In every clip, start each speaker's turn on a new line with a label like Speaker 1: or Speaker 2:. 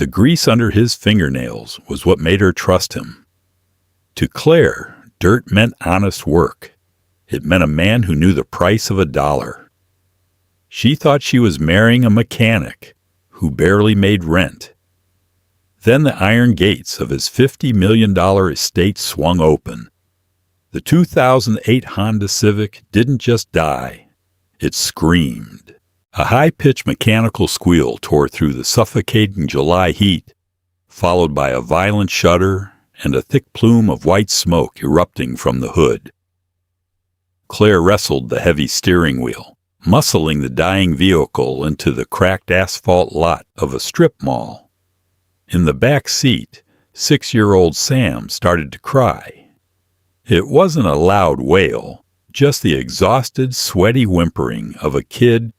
Speaker 1: The grease under his fingernails was what made her trust him. To Claire, dirt meant honest work. It meant a man who knew the price of $1. She thought she was marrying a mechanic who barely made rent. Then the iron gates of his $50 million estate swung open. The 2008 Honda Civic didn't just die. It screamed. A high-pitched mechanical squeal tore through the suffocating July heat, followed by a violent shudder and a thick plume of white smoke erupting from the hood. Claire wrestled the heavy steering wheel, muscling the dying vehicle into the cracked asphalt lot of a strip mall. In the back seat, 6-year-old Sam started to cry. It wasn't a loud wail, just the exhausted, sweaty whimpering of a kid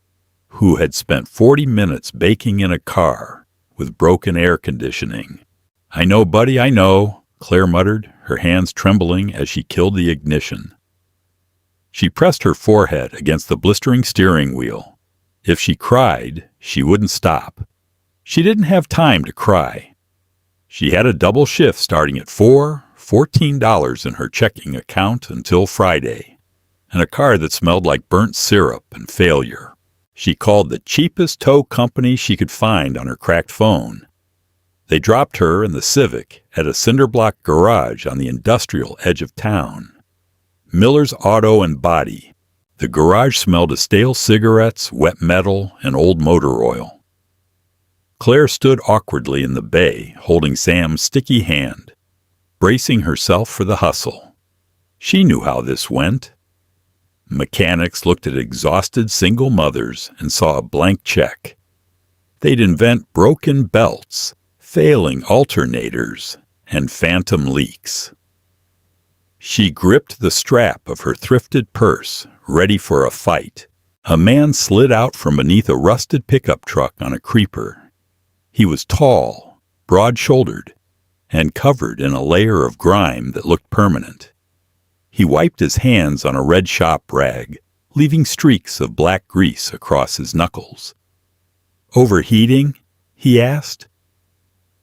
Speaker 1: who had spent 40 minutes baking in a car with broken air conditioning. "I know, buddy, I know," Claire muttered, her hands trembling as she killed the ignition. She pressed her forehead against the blistering steering wheel. If she cried, she wouldn't stop. She didn't have time to cry. She had a double shift starting at $14 in her checking account until Friday, and a car that smelled like burnt syrup and failure. She called the cheapest tow company she could find on her cracked phone. They dropped her and the Civic at a cinderblock garage on the industrial edge of town. Miller's Auto and Body. The garage smelled of stale cigarettes, wet metal, and old motor oil. Claire stood awkwardly in the bay, holding Sam's sticky hand, bracing herself for the hustle. She knew how this went. Mechanics looked at exhausted single mothers and saw a blank check. They'd invent broken belts, failing alternators, and phantom leaks. She gripped the strap of her thrifted purse, ready for a fight. A man slid out from beneath a rusted pickup truck on a creeper. He was tall, broad-shouldered, and covered in a layer of grime that looked permanent. He wiped his hands on a red shop rag, leaving streaks of black grease across his knuckles. "Overheating?" he asked.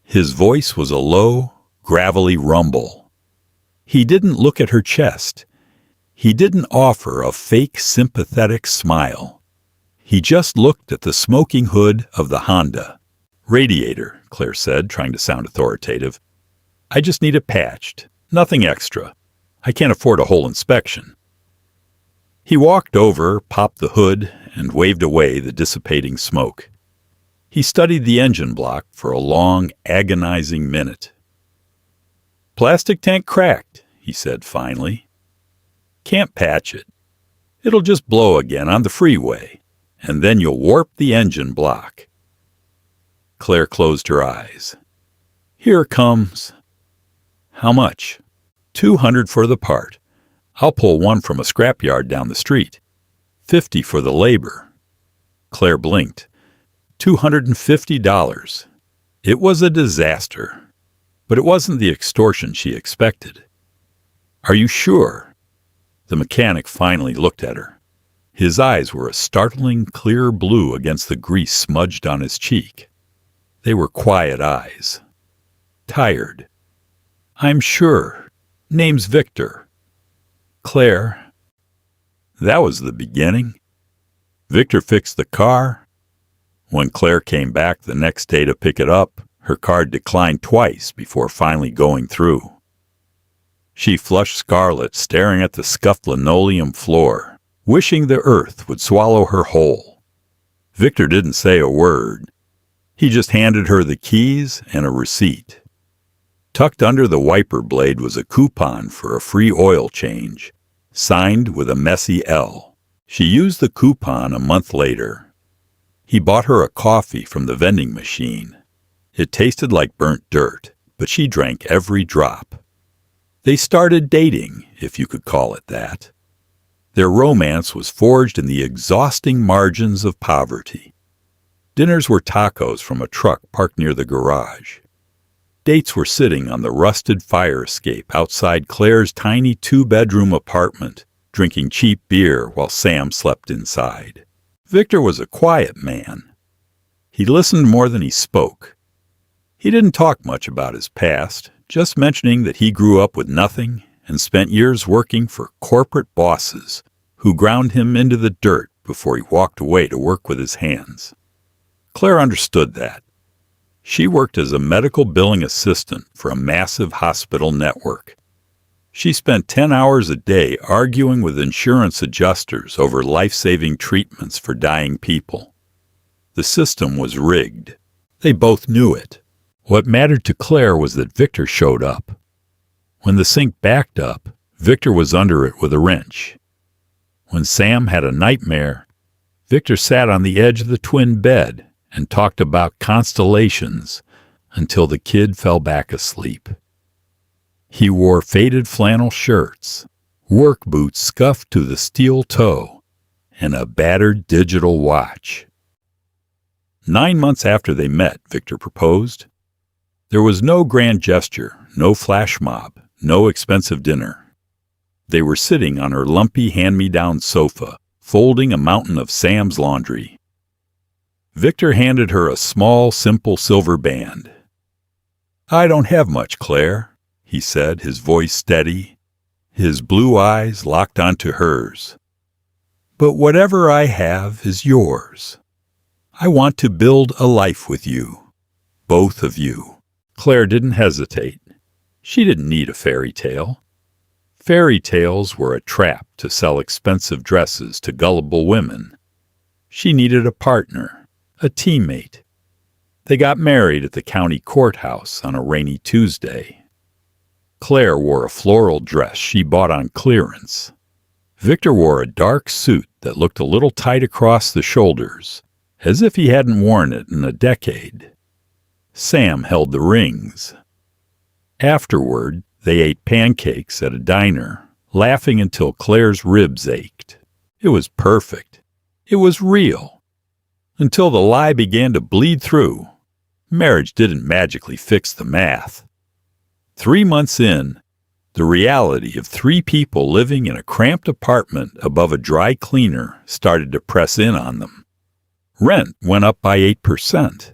Speaker 1: His voice was a low, gravelly rumble. He didn't look at her chest. He didn't offer a fake, sympathetic smile. He just looked at the smoking hood of the Honda. "Radiator," Claire said, trying to sound authoritative. "I just need it patched. Nothing extra. I can't afford a whole inspection." He walked over, popped the hood, and waved away the dissipating smoke. He studied the engine block for a long, agonizing minute. "Plastic tank cracked," he said finally. "Can't patch it. It'll just blow again on the freeway, and then you'll warp the engine block." Claire closed her eyes. "Here it comes." "How much?" $200 for the part. I'll pull one from a scrapyard down the street. $50 for the labor." Claire blinked. $250. It was a disaster, but it wasn't the extortion she expected. "Are you sure?" The mechanic finally looked at her. His eyes were a startling clear blue against the grease smudged on his cheek. They were quiet eyes. Tired. "I'm sure. Name's Victor." "Claire." That was the beginning. Victor fixed the car. When Claire came back the next day to pick it up, her card declined twice before finally going through. She flushed scarlet, staring at the scuffed linoleum floor, wishing the earth would swallow her whole. Victor didn't say a word. He just handed her the keys and a receipt. Tucked under the wiper blade was a coupon for a free oil change, signed with a messy L. She used the coupon a month later. He bought her a coffee from the vending machine. It tasted like burnt dirt, but she drank every drop. They started dating, if you could call it that. Their romance was forged in the exhausting margins of poverty. Dinners were tacos from a truck parked near the garage. Dates were sitting on the rusted fire escape outside Claire's tiny 2-bedroom apartment, drinking cheap beer while Sam slept inside. Victor was a quiet man. He listened more than he spoke. He didn't talk much about his past, just mentioning that he grew up with nothing and spent years working for corporate bosses who ground him into the dirt before he walked away to work with his hands. Claire understood that. She worked as a medical billing assistant for a massive hospital network. She spent 10 hours a day arguing with insurance adjusters over life-saving treatments for dying people. The system was rigged. They both knew it. What mattered to Claire was that Victor showed up. When the sink backed up, Victor was under it with a wrench. When Sam had a nightmare, Victor sat on the edge of the twin bed and talked about constellations until the kid fell back asleep. He wore faded flannel shirts, work boots scuffed to the steel toe, and a battered digital watch. 9 months after they met, Victor proposed. There was no grand gesture, no flash mob, no expensive dinner. They were sitting on her lumpy hand-me-down sofa, folding a mountain of Sam's laundry. Victor handed her a small, simple silver band. "I don't have much, Claire," he said, his voice steady, his blue eyes locked onto hers. "But whatever I have is yours. I want to build a life with you, both of you." Claire didn't hesitate. She didn't need a fairy tale. Fairy tales were a trap to sell expensive dresses to gullible women. She needed a partner, a teammate. They got married at the county courthouse on a rainy Tuesday. Claire wore a floral dress she bought on clearance. Victor wore a dark suit that looked a little tight across the shoulders, as if he hadn't worn it in a decade. Sam held the rings. Afterward, they ate pancakes at a diner, laughing until Claire's ribs ached. It was perfect. It was real. Until the lie began to bleed through. Marriage didn't magically fix the math. 3 months in, the reality of 3 people living in a cramped apartment above a dry cleaner started to press in on them. Rent went up by 8%.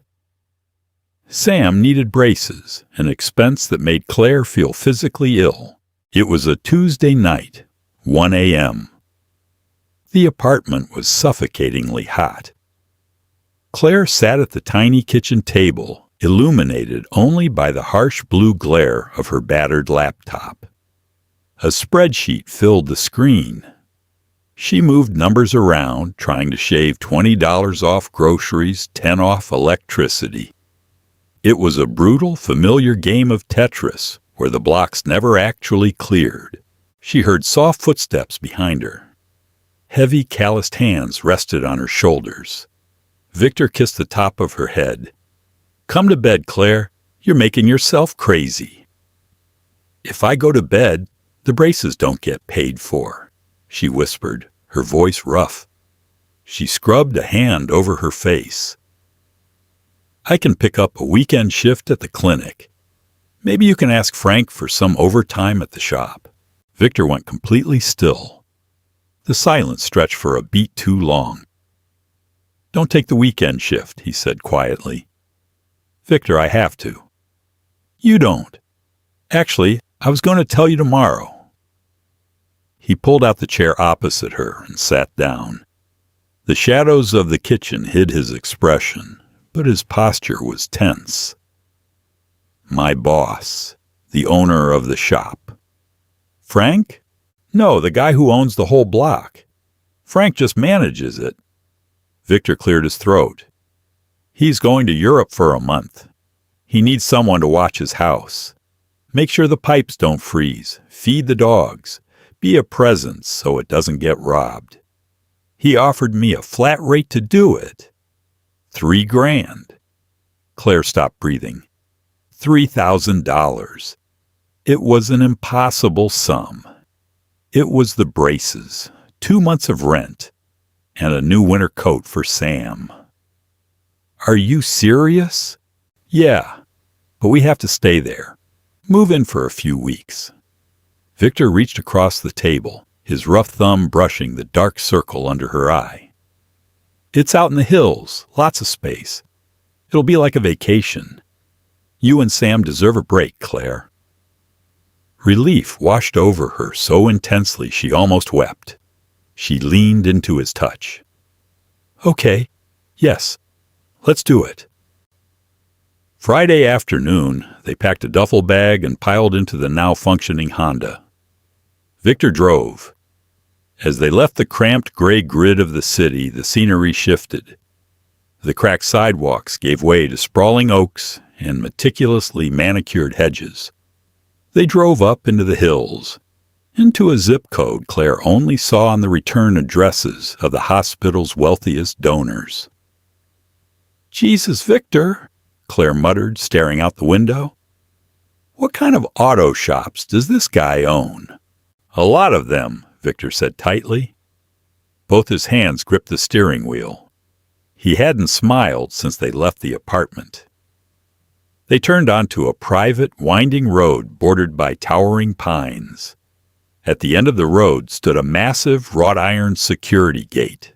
Speaker 1: Sam needed braces, an expense that made Claire feel physically ill. It was a Tuesday night, 1 a.m. The apartment was suffocatingly hot. Claire sat at the tiny kitchen table, illuminated only by the harsh blue glare of her battered laptop. A spreadsheet filled the screen. She moved numbers around, trying to shave $20 off groceries, 10 off electricity. It was a brutal, familiar game of Tetris, where the blocks never actually cleared. She heard soft footsteps behind her. Heavy, calloused hands rested on her shoulders. Victor kissed the top of her head. "Come to bed, Claire. You're making yourself crazy." "If I go to bed, the braces don't get paid for," she whispered, her voice rough. She scrubbed a hand over her face. "I can pick up a weekend shift at the clinic. Maybe you can ask Frank for some overtime at the shop." Victor went completely still. The silence stretched for a beat too long. "Don't take the weekend shift," he said quietly. "Victor, I have to." "You don't. Actually, I was going to tell you tomorrow." He pulled out the chair opposite her and sat down. The shadows of the kitchen hid his expression, but his posture was tense. "My boss, the owner of the shop." "Frank?" "No, the guy who owns the whole block. Frank just manages it." Victor cleared his throat. "He's going to Europe for a month. He needs someone to watch his house. Make sure the pipes don't freeze. Feed the dogs. Be a presence so it doesn't get robbed. He offered me a flat rate to do it. $3,000. Claire stopped breathing. $3,000. It was an impossible sum. It was the braces, 2 months of rent, and a new winter coat for Sam. "Are you serious?" "Yeah, but we have to stay there. Move in for a few weeks." Victor reached across the table, his rough thumb brushing the dark circle under her eye. "It's out in the hills, lots of space. It'll be like a vacation." You and Sam deserve a break, Claire." Relief washed over her so intensely she almost wept. She leaned into his touch. "Okay, yes, let's do it." Friday afternoon, they packed a duffel bag and piled into the now functioning Honda. Victor drove. As they left the cramped gray grid of the city, the scenery shifted. The cracked sidewalks gave way to sprawling oaks and meticulously manicured hedges. They drove up into the hills, into a zip code Claire only saw on the return addresses of the hospital's wealthiest donors. "Jesus, Victor," Claire muttered, staring out the window. "What kind of auto shops does this guy own?" "A lot of them," Victor said tightly. Both his hands gripped the steering wheel. He hadn't smiled since they left the apartment. They turned onto a private, winding road bordered by towering pines. At the end of the road stood a massive wrought-iron security gate.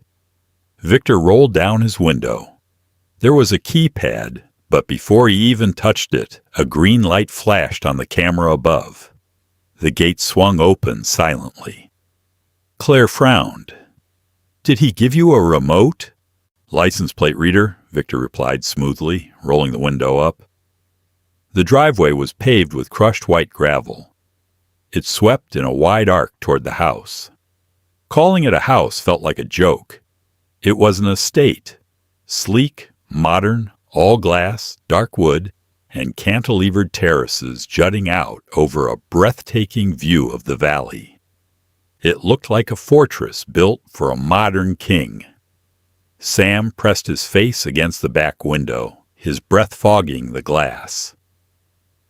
Speaker 1: Victor rolled down his window. There was a keypad, but before he even touched it, a green light flashed on the camera above. The gate swung open silently. Claire frowned. "Did he give you a remote?" "License plate reader," Victor replied smoothly, rolling the window up. The driveway was paved with crushed white gravel. It swept in a wide arc toward the house. Calling it a house felt like a joke. It was an estate, sleek, modern, all glass, dark wood, and cantilevered terraces jutting out over a breathtaking view of the valley. It looked like a fortress built for a modern king. Sam pressed his face against the back window, his breath fogging the glass.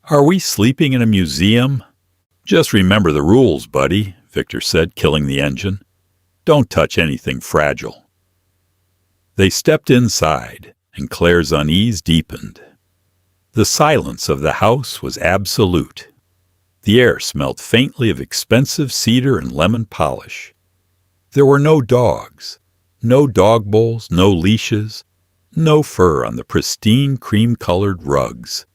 Speaker 1: "Are we sleeping in a museum?" "Just remember the rules, buddy," Victor said, killing the engine. "Don't touch anything fragile." They stepped inside, and Claire's unease deepened. The silence of the house was absolute. The air smelled faintly of expensive cedar and lemon polish. There were no dogs, no dog bowls, no leashes, no fur on the pristine cream-colored rugs.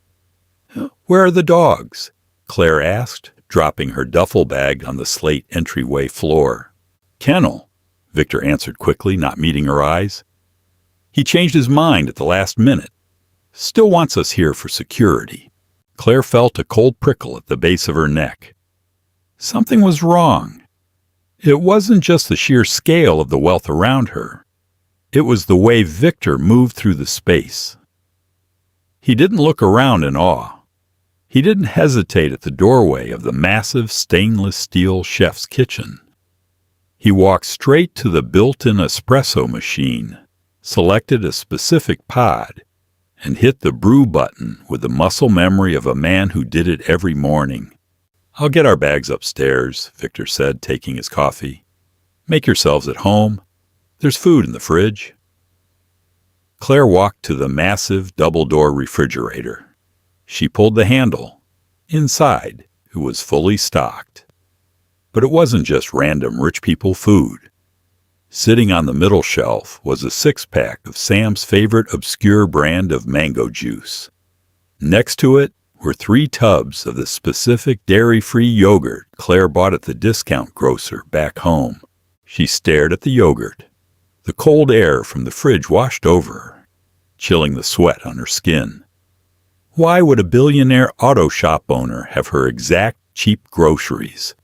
Speaker 1: "Where are the dogs?" Claire asked, dropping her duffel bag on the slate entryway floor. "Kennel," Victor answered quickly, not meeting her eyes. "He changed his mind at the last minute. Still wants us here for security." Claire felt a cold prickle at the base of her neck. Something was wrong. It wasn't just the sheer scale of the wealth around her. It was the way Victor moved through the space. He didn't look around in awe. He didn't hesitate at the doorway of the massive stainless steel chef's kitchen. He walked straight to the built-in espresso machine, selected a specific pod, and hit the brew button with the muscle memory of a man who did it every morning. "I'll get our bags upstairs," Victor said, taking his coffee. "Make yourselves at home. There's food in the fridge." Claire walked to the massive double-door refrigerator. She pulled the handle. Inside, it was fully stocked. But it wasn't just random rich people food. Sitting on the middle shelf was a six-pack of Sam's favorite obscure brand of mango juice. Next to it were 3 tubs of the specific dairy-free yogurt Claire bought at the discount grocer back home. She stared at the yogurt. The cold air from the fridge washed over her, chilling the sweat on her skin. Why would a billionaire auto shop owner have her exact cheap groceries?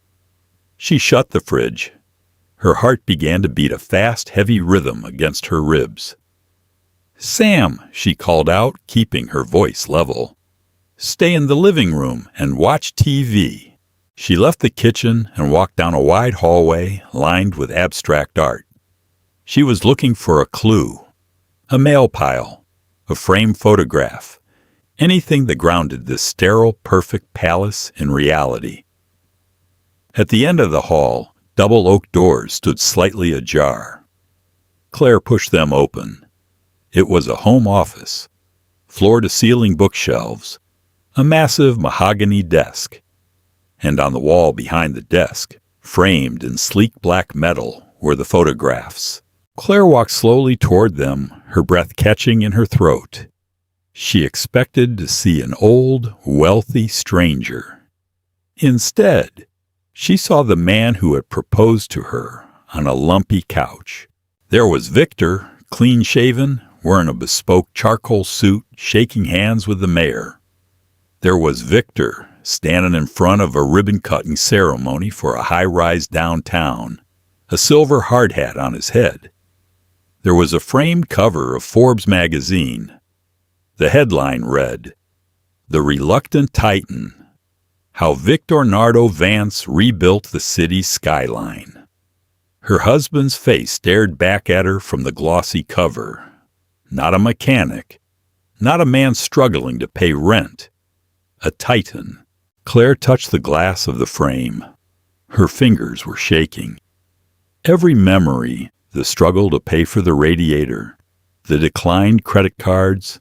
Speaker 1: She shut the fridge. Her heart began to beat a fast, heavy rhythm against her ribs. "Sam," she called out, keeping her voice level. "Stay in the living room and watch TV." She left the kitchen and walked down a wide hallway lined with abstract art. She was looking for a clue, a mail pile, a framed photograph, anything that grounded this sterile, perfect palace in reality. At the end of the hall, double oak doors stood slightly ajar. Claire pushed them open. It was a home office, floor-to-ceiling bookshelves, a massive mahogany desk, and on the wall behind the desk, framed in sleek black metal, were the photographs. Claire walked slowly toward them, her breath catching in her throat. She expected to see an old, wealthy stranger. Instead, she saw the man who had proposed to her on a lumpy couch. There was Victor, clean-shaven, wearing a bespoke charcoal suit, shaking hands with the mayor. There was Victor, standing in front of a ribbon-cutting ceremony for a high-rise downtown, a silver hard hat on his head. There was a framed cover of Forbes magazine. The headline read, "The Reluctant Titan, How Victor Nardo Vance Rebuilt the City's Skyline." Her husband's face stared back at her from the glossy cover. Not a mechanic, not a man struggling to pay rent. A titan. Claire touched the glass of the frame. Her fingers were shaking. Every memory, the struggle to pay for the radiator, the declined credit cards,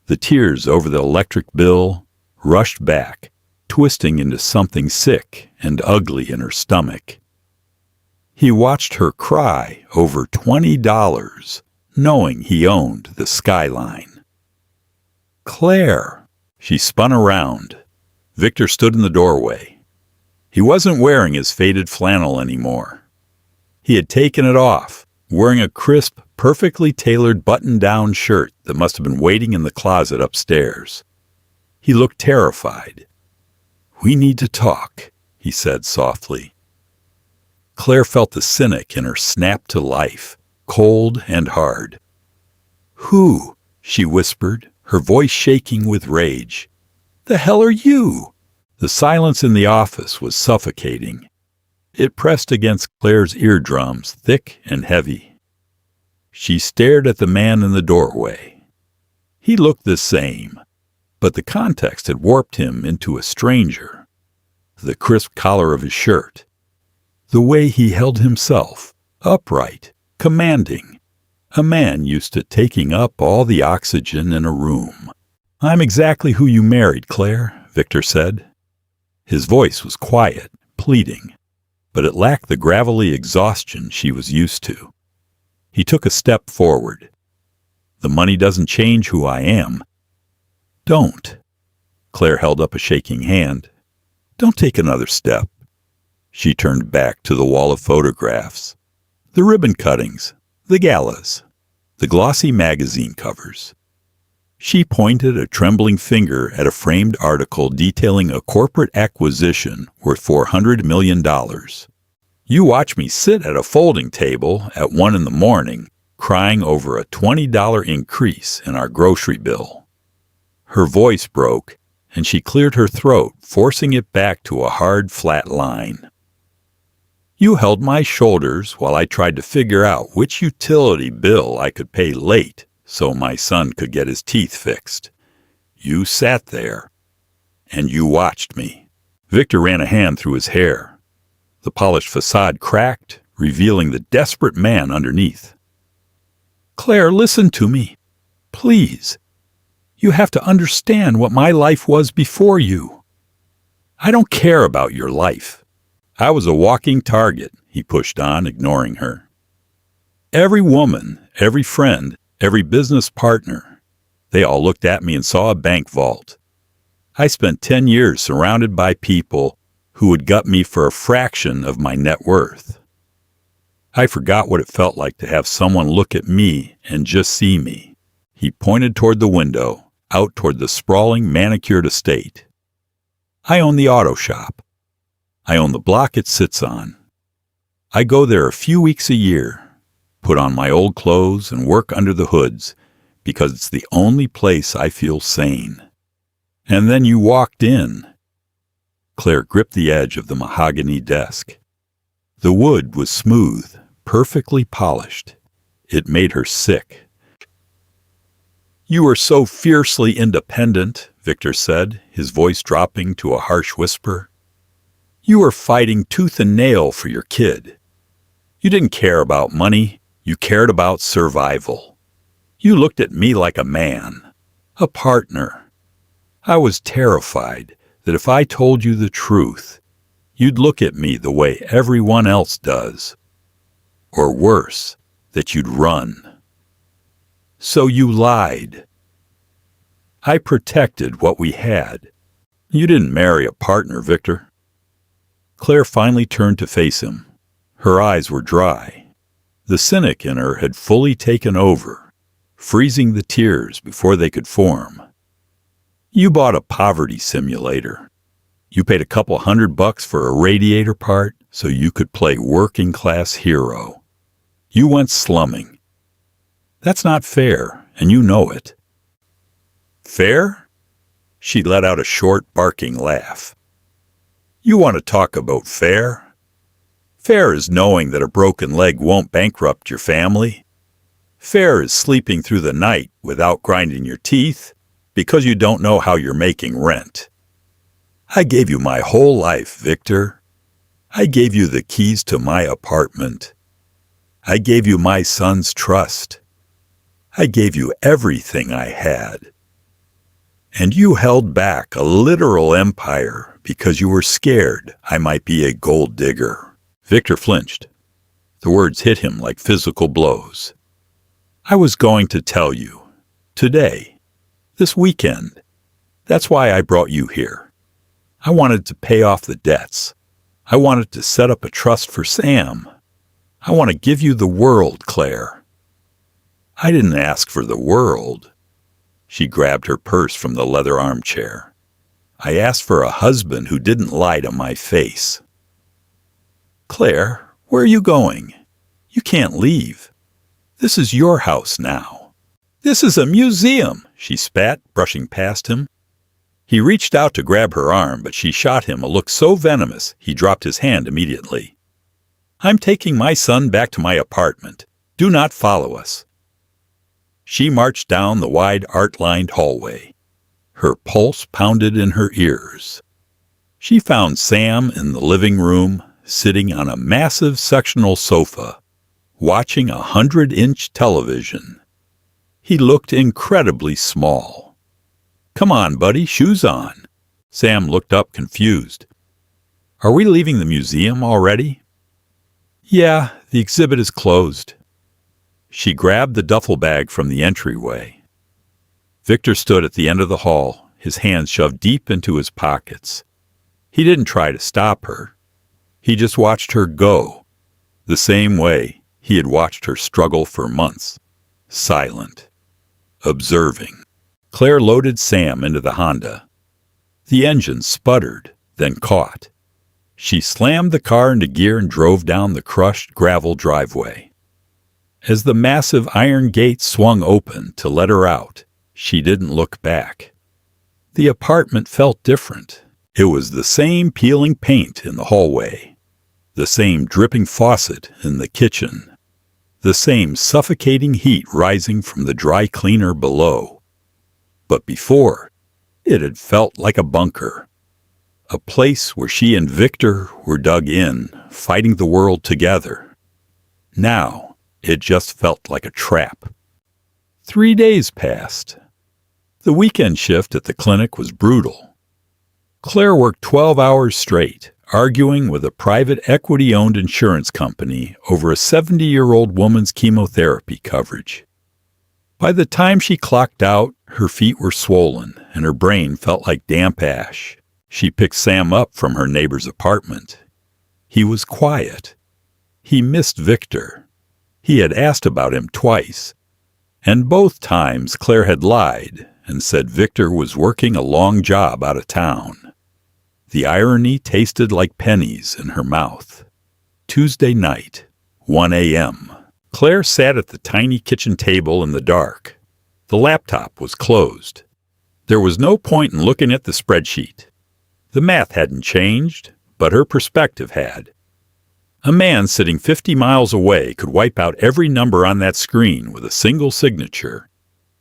Speaker 1: the tears over the electric bill, rushed back, twisting into something sick and ugly in her stomach. He watched her cry over $20, knowing he owned the skyline. "Claire!" She spun around. Victor stood in the doorway. He wasn't wearing his faded flannel anymore. He had taken it off, wearing a crisp, perfectly tailored button-down shirt that must have been waiting in the closet upstairs. He looked terrified. "We need to talk," he said softly. Claire felt the cynic in her snap to life, cold and hard. "Who?" she whispered, her voice shaking with rage. "The hell are you?" The silence in the office was suffocating. It pressed against Claire's eardrums, thick and heavy. She stared at the man in the doorway. He looked the same, but the context had warped him into a stranger. The crisp collar of his shirt, the way he held himself, upright, commanding, a man used to taking up all the oxygen in a room. "I'm exactly who you married, Claire," Victor said. His voice was quiet, pleading, but it lacked the gravelly exhaustion she was used to. He took a step forward. "The money doesn't change who I am." "Don't." Claire held up a shaking hand. "Don't take another step." She turned back to the wall of photographs, the ribbon cuttings, the galas, the glossy magazine covers. She pointed a trembling finger at a framed article detailing a corporate acquisition worth $400 million. "You watch me sit at a folding table at 1 a.m, crying over a $20 increase in our grocery bill." Her voice broke, and she cleared her throat, forcing it back to a hard, flat line. "You held my shoulders while I tried to figure out which utility bill I could pay late so my son could get his teeth fixed. You sat there, and you watched me." Victor ran a hand through his hair. The polished facade cracked, revealing the desperate man underneath. "Claire, listen to me. Please. You have to understand what my life was before you. I don't care about your life. I was a walking target," he pushed on, ignoring her. "Every woman, every friend, every business partner, they all looked at me and saw a bank vault. I spent 10 years surrounded by people who would gut me for a fraction of my net worth. I forgot what it felt like to have someone look at me and just see me." He pointed toward the window, out toward the sprawling, manicured estate. "I own the auto shop. I own the block it sits on. I go there a few weeks a year, put on my old clothes and work under the hoods because it's the only place I feel sane. And then you walked in." Claire gripped the edge of the mahogany desk. The wood was smooth, perfectly polished. It made her sick. "You are so fiercely independent," Victor said, his voice dropping to a harsh whisper. "You were fighting tooth and nail for your kid. You didn't care about money. You cared about survival. You looked at me like a man, a partner. I was terrified that if I told you the truth, you'd look at me the way everyone else does. Or worse, that you'd run. So you lied." I protected what we had. You didn't marry a partner, Victor." Claire finally turned to face him. Her eyes were dry. The cynic in her had fully taken over, freezing the tears before they could form. "You bought a poverty simulator. You paid a couple $100 for a radiator part so you could play working-class hero. You went slumming. That's not fair, and you know it." "Fair?" She let out a short, barking laugh. "You want to talk about fair? Fair is knowing that a broken leg won't bankrupt your family. Fair is sleeping through the night without grinding your teeth because you don't know how you're making rent. I gave you my whole life, Victor. I gave you the keys to my apartment. I gave you my son's trust. I gave you everything I had. And you held back a literal empire because you were scared I might be a gold digger." Victor flinched. The words hit him like physical blows. "I was going to tell you. Today. This weekend. That's why I brought you here. I wanted to pay off the debts. I wanted to set up a trust for Sam. I want to give you the world, Claire." "I didn't ask for the world." She grabbed her purse from the leather armchair. "I asked for a husband who didn't lie to my face." "Claire, where are you going? You can't leave. This is your house now." "This is a museum," she spat, brushing past him. He reached out to grab her arm, but she shot him a look so venomous he dropped his hand immediately. "I'm taking my son back to my apartment. Do not follow us." She marched down the wide art-lined hallway. Her pulse pounded in her ears. She found Sam in the living room, sitting on a massive sectional sofa, watching a 100-inch television. He looked incredibly small. "Come on, buddy, shoes on." Sam looked up confused. "Are we leaving the museum already?" "Yeah, the exhibit is closed." She grabbed the duffel bag from the entryway. Victor stood at the end of the hall, his hands shoved deep into his pockets. He didn't try to stop her. He just watched her go, the same way he had watched her struggle for months, silent, observing. Claire loaded Sam into the Honda. The engine sputtered, then caught. She slammed the car into gear and drove down the crushed gravel driveway. As the massive iron gate swung open to let her out, she didn't look back. The apartment felt different. It was the same peeling paint in the hallway, the same dripping faucet in the kitchen, the same suffocating heat rising from the dry cleaner below. But before, it had felt like a bunker, a place where she and Victor were dug in, fighting the world together. Now, it just felt like a trap. 3 days passed. The weekend shift at the clinic was brutal. Claire worked 12 hours straight, arguing with a private equity-owned insurance company over a 70-year-old woman's chemotherapy coverage. By the time she clocked out, her feet were swollen and her brain felt like damp ash. She picked Sam up from her neighbor's apartment. He was quiet. He missed Victor. He had asked about him twice, and both times Claire had lied and said Victor was working a long job out of town. The irony tasted like pennies in her mouth. Tuesday night, 1 a.m. Claire sat at the tiny kitchen table in the dark. The laptop was closed. There was no point in looking at the spreadsheet. The math hadn't changed, but her perspective had. A man sitting 50 miles away could wipe out every number on that screen with a single signature,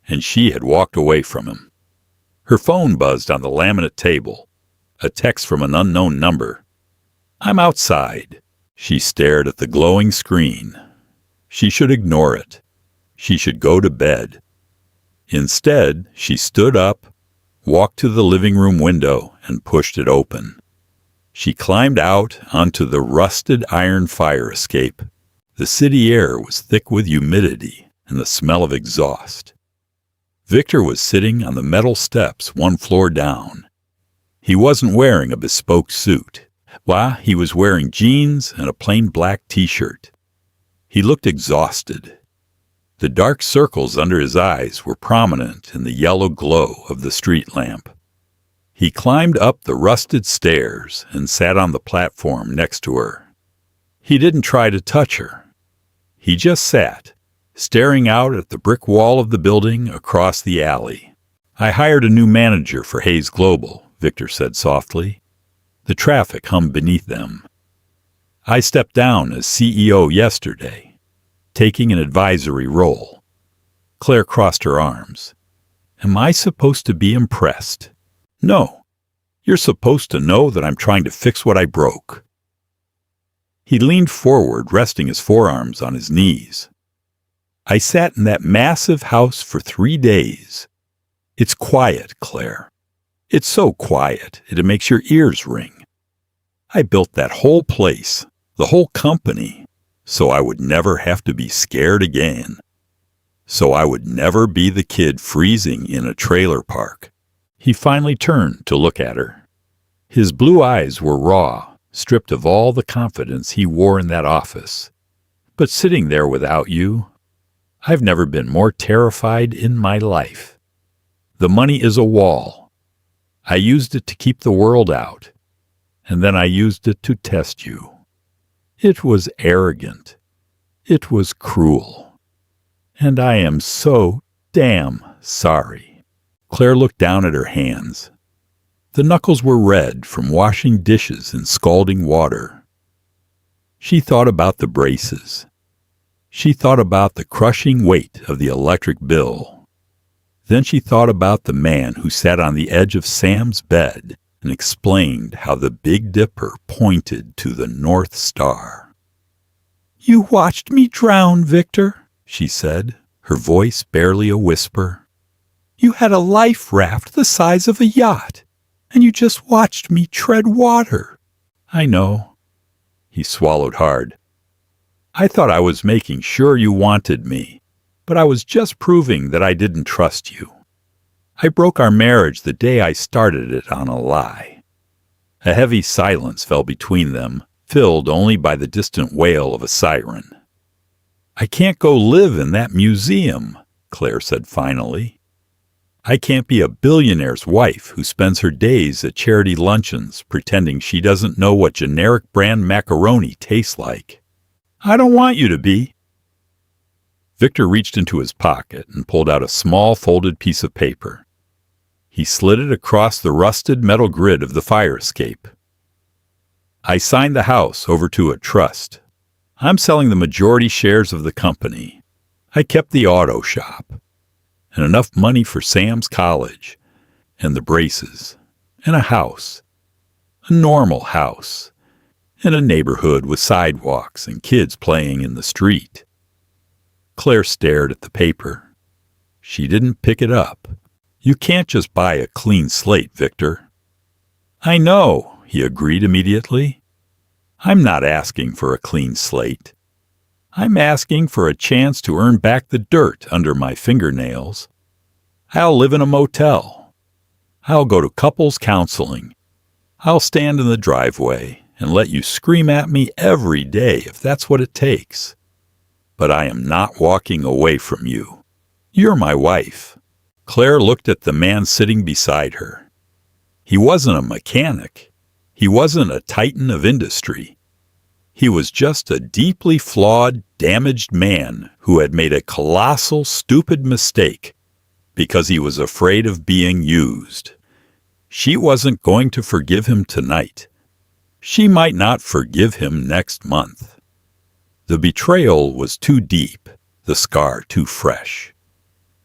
Speaker 1: and she had walked away from him. Her phone buzzed on the laminate table, a text from an unknown number. "I'm outside." She stared at the glowing screen. She should ignore it. She should go to bed. Instead, she stood up, walked to the living room window, and pushed it open. She climbed out onto the rusted iron fire escape. The city air was thick with humidity and the smell of exhaust. Victor was sitting on the metal steps one floor down. He wasn't wearing a bespoke suit. Why, he was wearing jeans and a plain black t-shirt. He looked exhausted. The dark circles under his eyes were prominent in the yellow glow of the street lamp. He climbed up the rusted stairs and sat on the platform next to her. He didn't try to touch her. He just sat, staring out at the brick wall of the building across the alley. "I hired a new manager for Hayes Global," Victor said softly. The traffic hummed beneath them. "I stepped down as CEO yesterday, taking an advisory role." Claire crossed her arms. "Am I supposed to be impressed?" "No. You're supposed to know that I'm trying to fix what I broke." He leaned forward, resting his forearms on his knees. "I sat in that massive house for 3 days. It's quiet, Claire. It's so quiet, it makes your ears ring. I built that whole place, the whole company, so I would never have to be scared again. So I would never be the kid freezing in a trailer park." He finally turned to look at her. His blue eyes were raw, stripped of all the confidence he wore in that office. "But sitting there without you, I've never been more terrified in my life. The money is a wall. I used it to keep the world out, and then I used it to test you. It was arrogant. It was cruel. And I am so damn sorry." Claire looked down at her hands. The knuckles were red from washing dishes in scalding water. She thought about the braces. She thought about the crushing weight of the electric bill. Then she thought about the man who sat on the edge of Sam's bed and explained how the Big Dipper pointed to the North Star. "You watched me drown, Victor," she said, her voice barely a whisper. "You had a life raft the size of a yacht, and you just watched me tread water." "I know." He swallowed hard. "I thought I was making sure you wanted me, but I was just proving that I didn't trust you. I broke our marriage the day I started it on a lie." A heavy silence fell between them, filled only by the distant wail of a siren. "I can't go live in that museum," Claire said finally. "I can't be a billionaire's wife who spends her days at charity luncheons pretending she doesn't know what generic brand macaroni tastes like. I don't want you to be." Victor reached into his pocket and pulled out a small folded piece of paper. He slid it across the rusted metal grid of the fire escape. "I signed the house over to a trust. I'm selling the majority shares of the company. I kept the auto shop. And enough money for Sam's college, and the braces, and a house. A normal house, in a neighborhood with sidewalks and kids playing in the street." Claire stared at the paper. She didn't pick it up. "You can't just buy a clean slate, Victor." "I know," he agreed immediately. "I'm not asking for a clean slate. I'm asking for a chance to earn back the dirt under my fingernails. I'll live in a motel. I'll go to couples counseling. I'll stand in the driveway and let you scream at me every day if that's what it takes. But I am not walking away from you. You're my wife." Claire looked at the man sitting beside her. He wasn't a mechanic. He wasn't a titan of industry. He was just a deeply flawed, damaged man who had made a colossal, stupid mistake because he was afraid of being used. She wasn't going to forgive him tonight. She might not forgive him next month. The betrayal was too deep, the scar too fresh.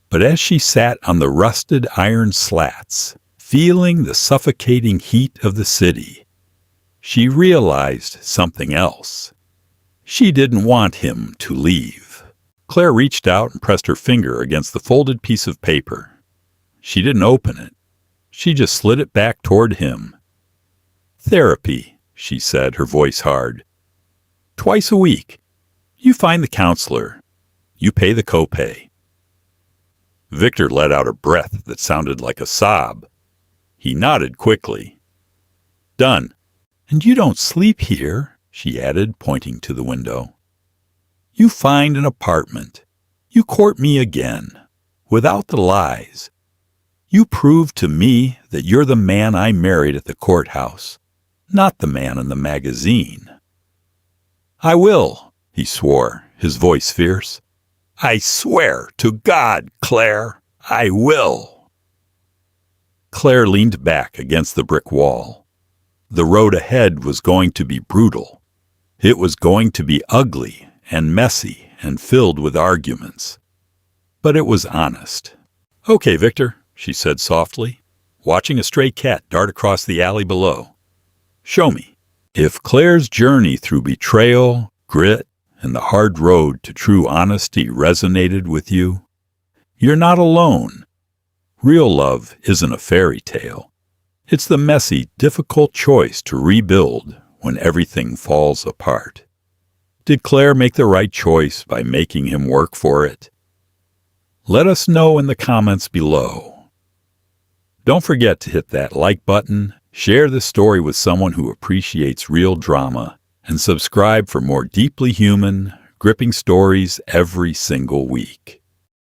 Speaker 1: But as she sat on the rusted iron slats, feeling the suffocating heat of the city, she realized something else. She didn't want him to leave. Claire reached out and pressed her finger against the folded piece of paper. She didn't open it. She just slid it back toward him. "Therapy," she said, her voice hard. "Twice a week. You find the counselor. You pay the copay." Victor let out a breath that sounded like a sob. He nodded quickly. Done. And you don't sleep here, she added, pointing to the window. You find an apartment. You court me again, without the lies. You prove to me that you're the man I married at the courthouse, not the man in the magazine. I will, he swore, his voice fierce. I swear to God, Claire, I will. Claire leaned back against the brick wall. The road ahead was going to be brutal. It was going to be ugly and messy and filled with arguments. But it was honest. Okay, Victor, she said softly, watching a stray cat dart across the alley below. Show me. If Claire's journey through betrayal, grit, and the hard road to true honesty resonated with you, you're not alone. Real love isn't a fairy tale. It's the messy, difficult choice to rebuild when everything falls apart. Did Claire make the right choice by making him work for it? Let us know in the comments below. Don't forget to hit that like button, share this story with someone who appreciates real drama, and subscribe for more deeply human, gripping stories every single week.